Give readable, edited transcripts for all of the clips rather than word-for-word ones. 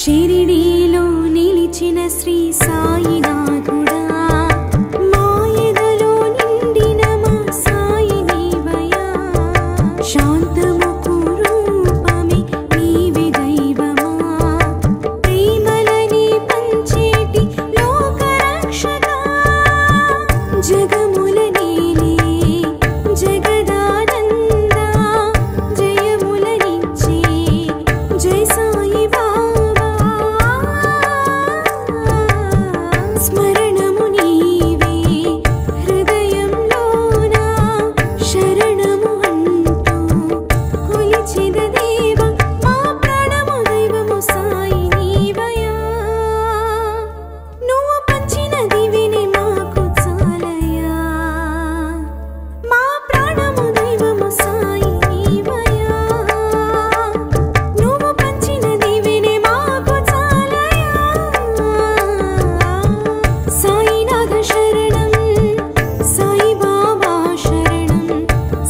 షిరిడీలో నిలిచిన శ్రీ సాయినాథుడా మాయదలో నిండిన మా సాయి నీవయా శాంతముకు రూపమే నీవే దైవమా ప్రేమలని పంచేటి లోకరక్షక జగముల నీలే జగదానంద జయములనిచ్చే జై సాయి స్మరణము నీవే హృదయంలోన శరణము అంటూ కొలిచిన దేవ మా ప్రాణము దైవము సాయి నీవయా నువ్వు పంచిన దివిని మాకు చాలయా మా ప్రాణము దైవము సాయి నీవయా నువ్వు పంచిన దివిని మాకు చాలయా సాయినాథ శరణం సాయి బాబా శరణం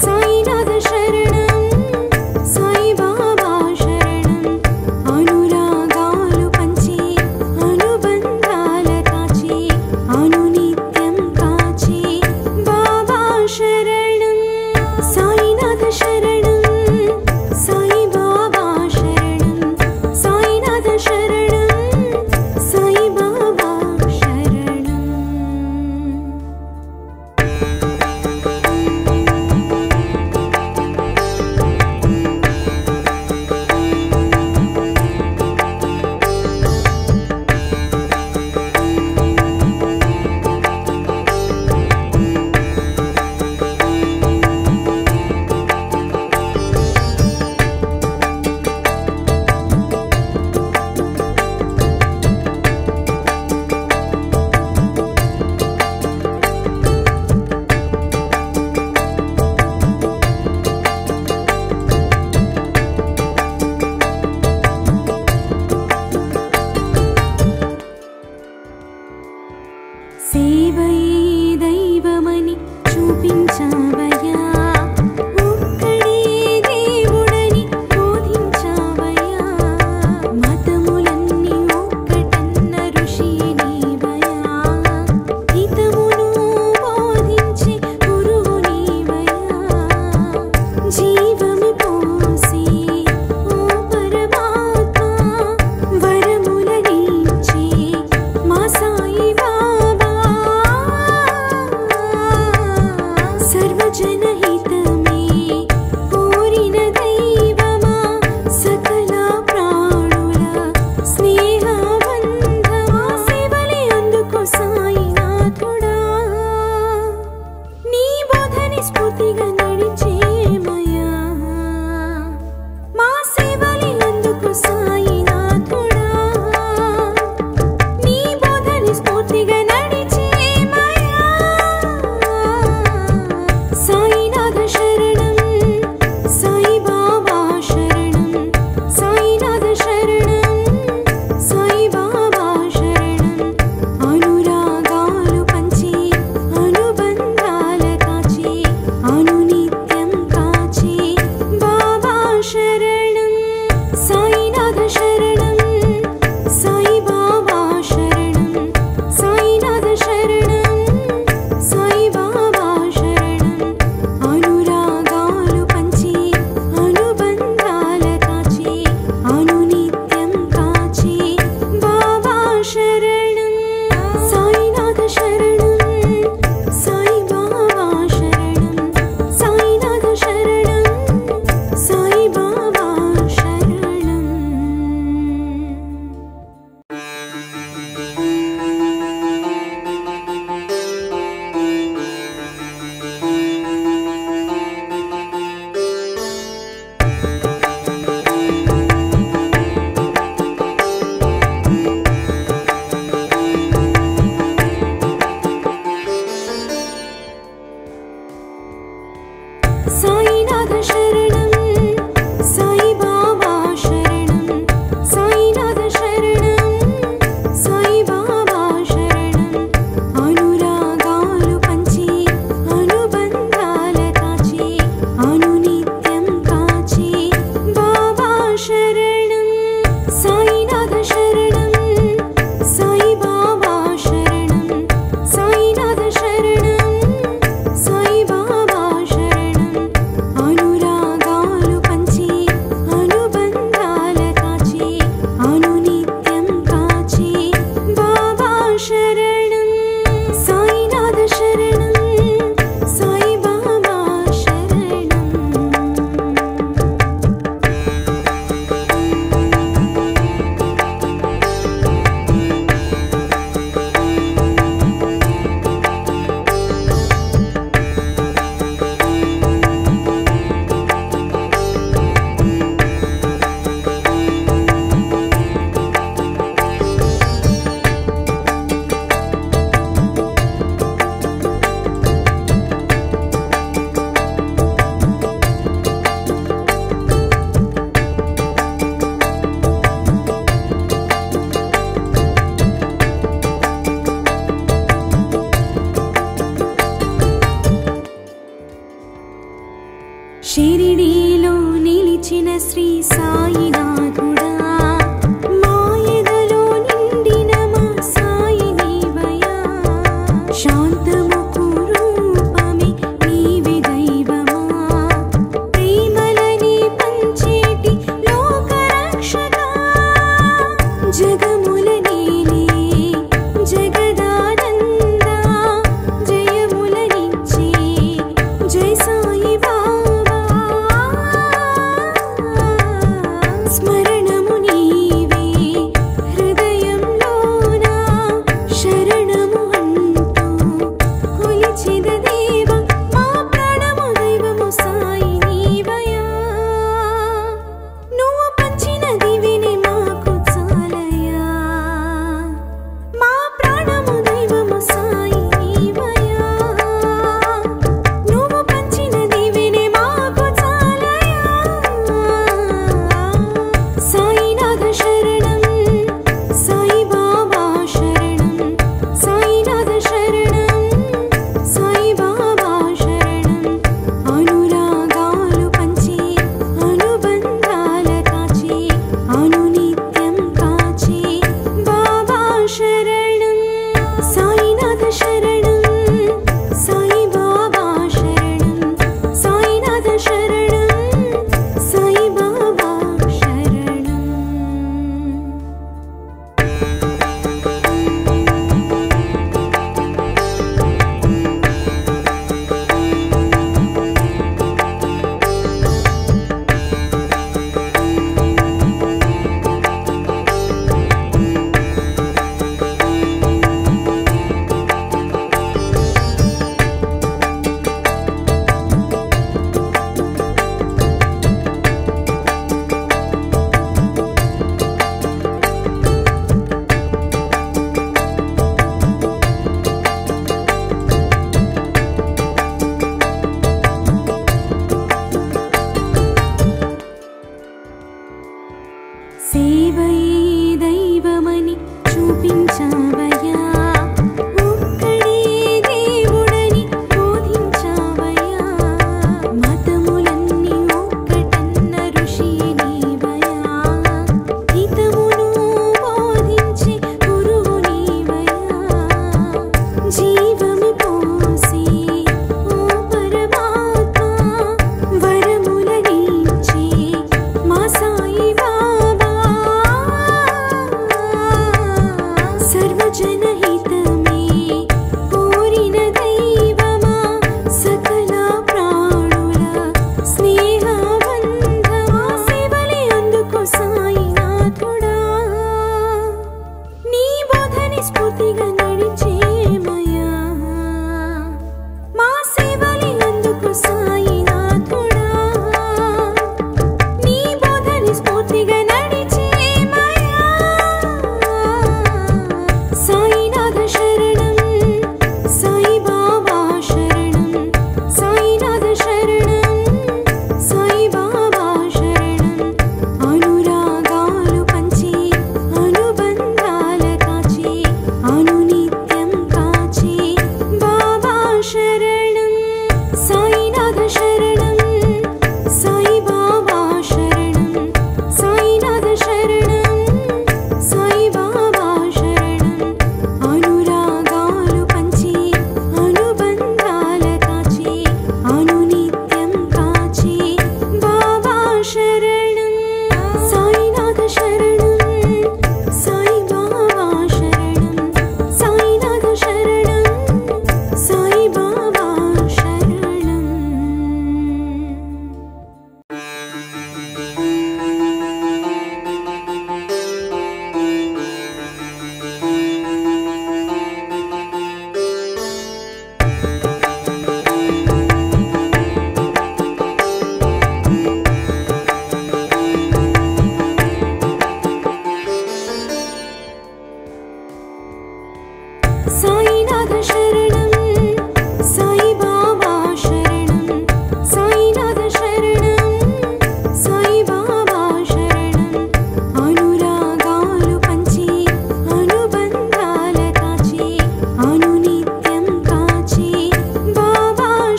సాయినాథ శరణం సాయి బాబా శరణం అనురాగాలు పంచి అనుబంధాల కాచి అనునిత్యం కాచి బాబా శరణం సాయినాథ శరణం సాయి బాబా శరణం సాయినాథ శరణం సాయి బాబా శరణం సేవయే దైవమని చూపించావయ్యా ఒక్కడే దేవుడని బోధించావయ్యా మతములన్నీ ఒక్కటన్న ఋషి నీవయ్యా హితమును బోధించే గురువు నీవయ్యా జీవము పోసి ఓ పరమాత్మ వరములనిచ్చే మా సాయి బాబా సర్వజనహితమే కోరిన దైవమా సకల ప్రాణుల స్నేహబంధమా సేవలే అందుకో సాయినాథుడా షిరిడీలో నిలిచిన శ్రీ సాయినాథుడా మాయదలో నిండిన మా సాయి నీవయా శాంతముకు రూపమే నీవే దైవమా ప్రేమలని పంచేటి లోకరక్షక జగముల నీలే జగదానంద జయములనిచ్చే జై సాయి బాబా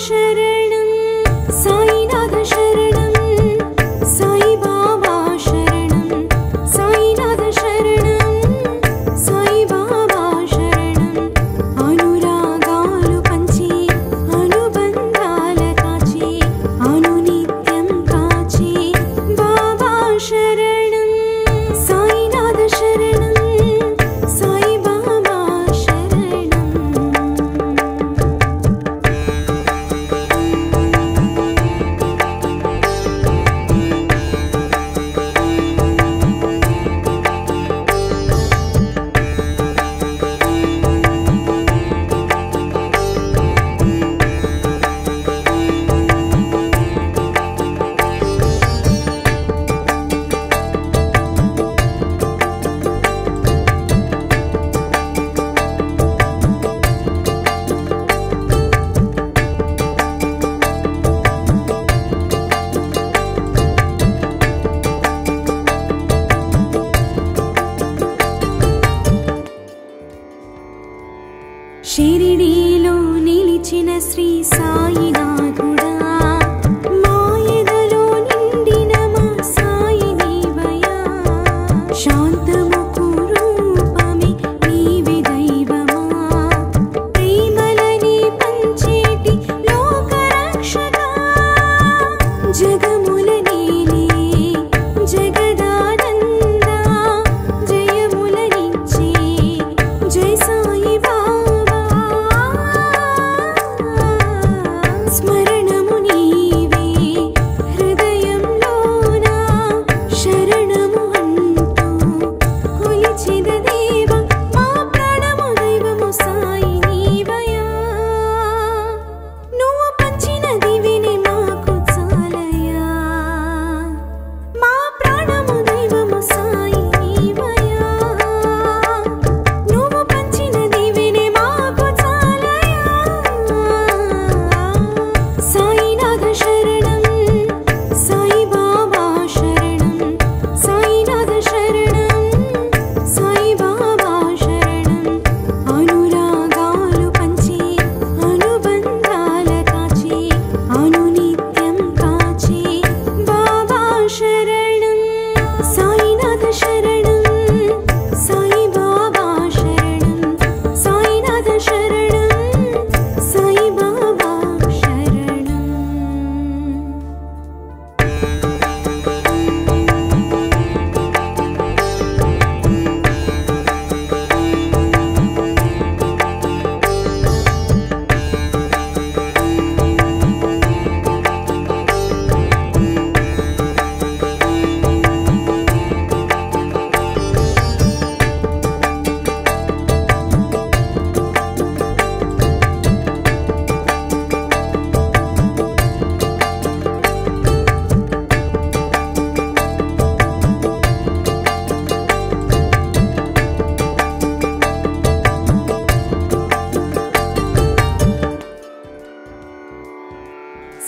శరణం సాయినాథ శరణం సాయి బాబా శరణం సాయినాథ శరణం సాయి బాబా శరణం అనురాగాలు పంచి అనుబంధాల కాచి అనునిత్యం కాచి బాబా శరణం సాయినాథ శరణం సాయి బాబా శరణం షిరిడీలో నిలిచిన శ్రీ సాయినాథుడా మాయదలో నిండిన మా సాయి నీవయా శాంతముకు రూపమే నీవే దైవమా ప్రేమలని పంచేటి లోకరక్షక జగముల నీలే జగదానంద జయములనిచ్చే జై సాయి బాబా స్మరణము నీవే హృదయంలోన శరణము అంటూ కొలిచిన దేవ మా ప్రాణము దైవము సాయి నీవయా నువ్వు పంచిన దివిని మాకు చాలయా మా ప్రాణము దైవము సాయి నీవయా నువ్వు పంచిన దివిని మాకు చాలయా సాయినాథ శరణం సాయి బాబా శరణం సాయినాథ శరణం సాయి బాబా శరణం అనురాగాలు పంచి అనుబంధాల కాచి అనునిత్యం కాచి బాబా శరణం సాయినాథ శరణం సాయి బాబా శరణం సాయినాథ శరణం సాయి బాబా శరణం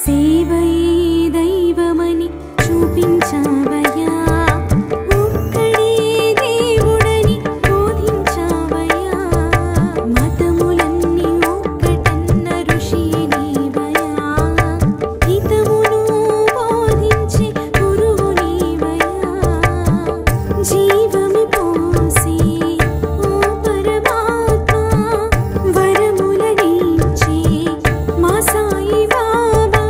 సేవయే దైవమని చూపించావయ్యా ఒక్కడే దేవుడని బోధించావయ్యా మతములన్నీ ఒక్కటన్న ఋషి నీవయ్యా హితమును బోధించే గురువు నీవయ్యా జీవము పోసి ఓ పరమాత్మ వరములనిచ్చే మా సాయి బాబా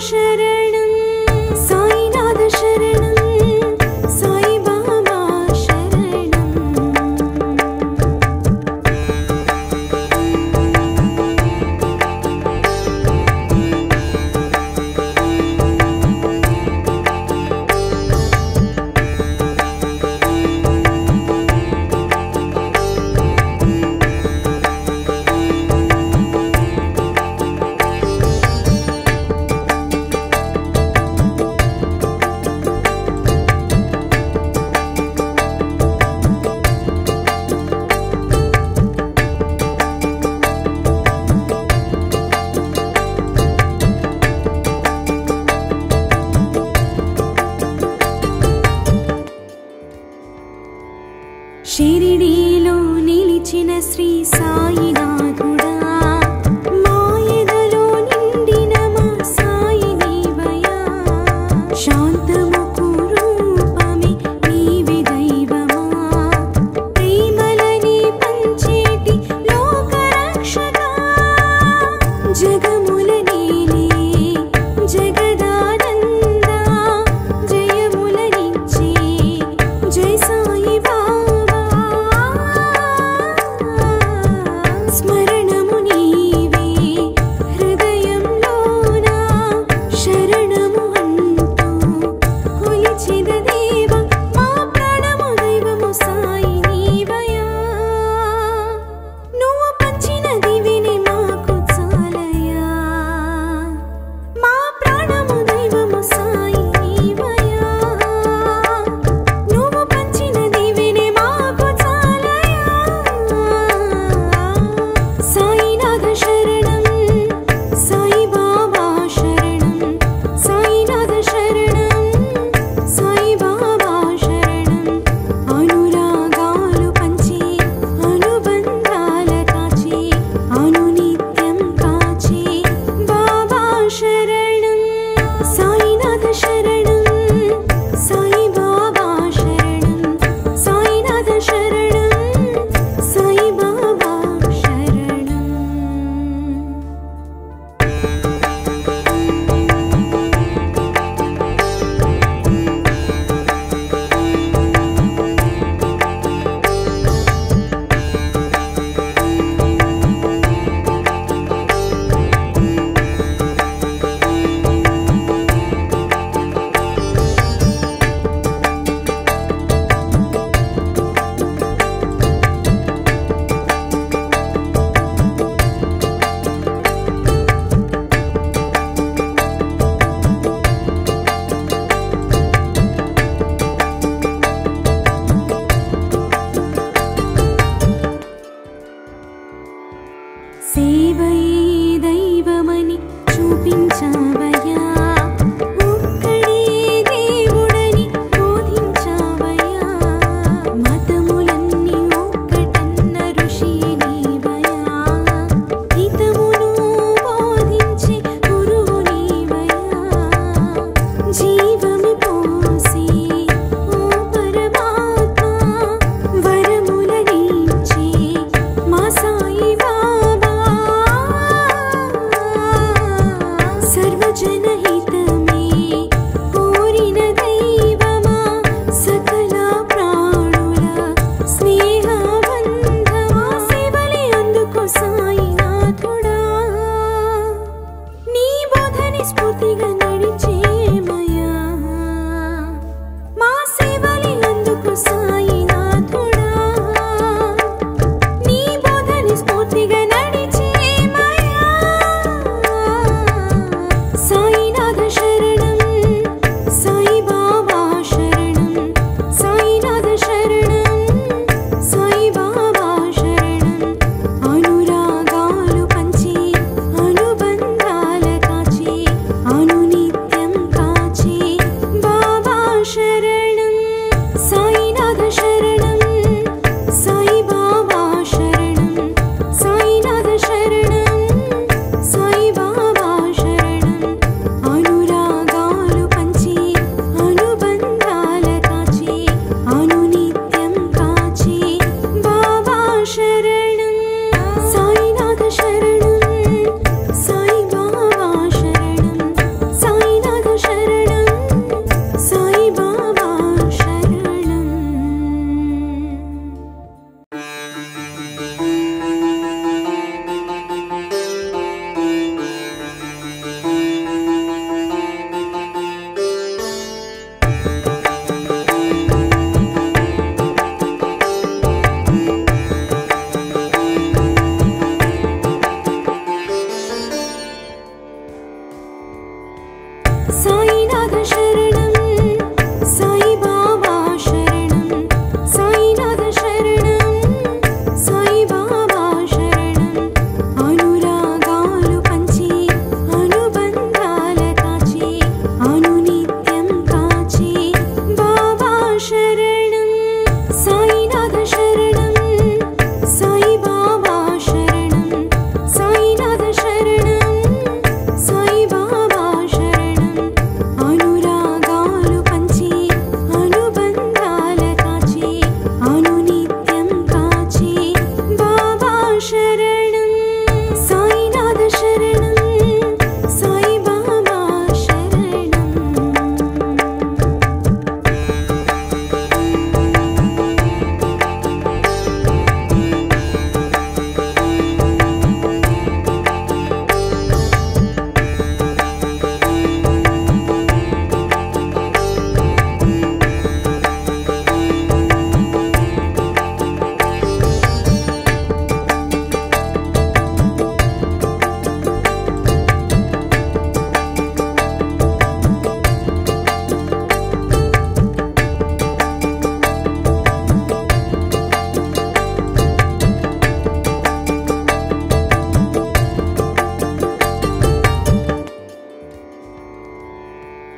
శరణం సాయినాథ శరణం సాయిబాబా శరణం షిరిడీలో నిలిచిన శ్రీ సాయినాథుడా మాయదలో నిండిన మా సాయి నీవయా శాంతముకు రూపమే నీవే దైవమా ప్రేమలని పంచేటి లోకరక్షక జగముల నీలే జగదానంద జయములనిచ్చే జై సాయి బాబా స్మరణము నీవే హృదయంలోన శరణము అంటూ కొలిచిన దేవ మా ప్రాణము దైవము సాయి నీవయా నువ్వు పంచిన దివిని మాకు చాలయా మా ప్రాణము దైవము సాయి నీవయా నువ్వు పంచిన దివిని మాకు చాలయా సాయినాథ శరణం సాయిబాబా శరణం సాయినాథ శరణం సాయిబాబా శరణం అనురాగాలు పంచి అనుబంధాల కాచి అనునిత్యం కాచి బాబా శరణం సాయినాథ శరణం సాయిబాబా శరణం సాయినాథ శరణం సాయిబాబా శరణం సేవయే దైవమని చూపించావయ్యా ఒక్కడే దేవుడని బోధించావయ్యా మతములన్నీ ఒక్కటన్న ఋషి నీవయ్యా హితమును బోధించే గురువు నీవయ్యా జీవము పోసి ఓ పరమాత్మ వరములనిచ్చే మా సాయి బాబా సర్వజనహితమే కోరిన దైవమా సకల ప్రాణుల స్నేహబంధమా సేవలే అందుకో సాయినాథుడా నీ బోధని స్ఫూర్తిగా నడిచేమయా మా సేవలే అందుకో సాయినాథుడా నీ బోధని స్ఫూర్తిగా నడిచేమయా సాయినాథ శరణం సాయిబాబా శరణం సాయినాథ శరణం సాయిబాబా శరణం అనురాగాలు పంచి అనుబంధాల కాచి అనునిత్యం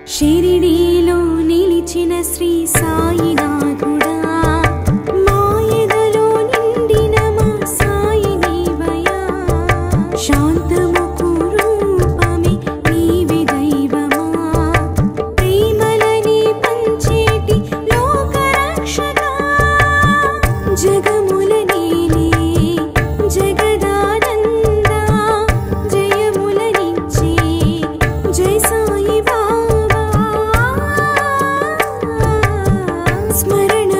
షిరిడీలో నిలిచిన శ్రీ సాయినాథుడా మాయదలో నిండిన మా సాయి నీవయా శాంతముకు రూపమే నీవే దైవమా ప్రేమలని పంచేటి లోకరక్షక జగముల నీలే జగదానంద జయములనిచ్చే జై సాయి బాబా స్మరణ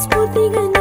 స్ఫూర్తిగా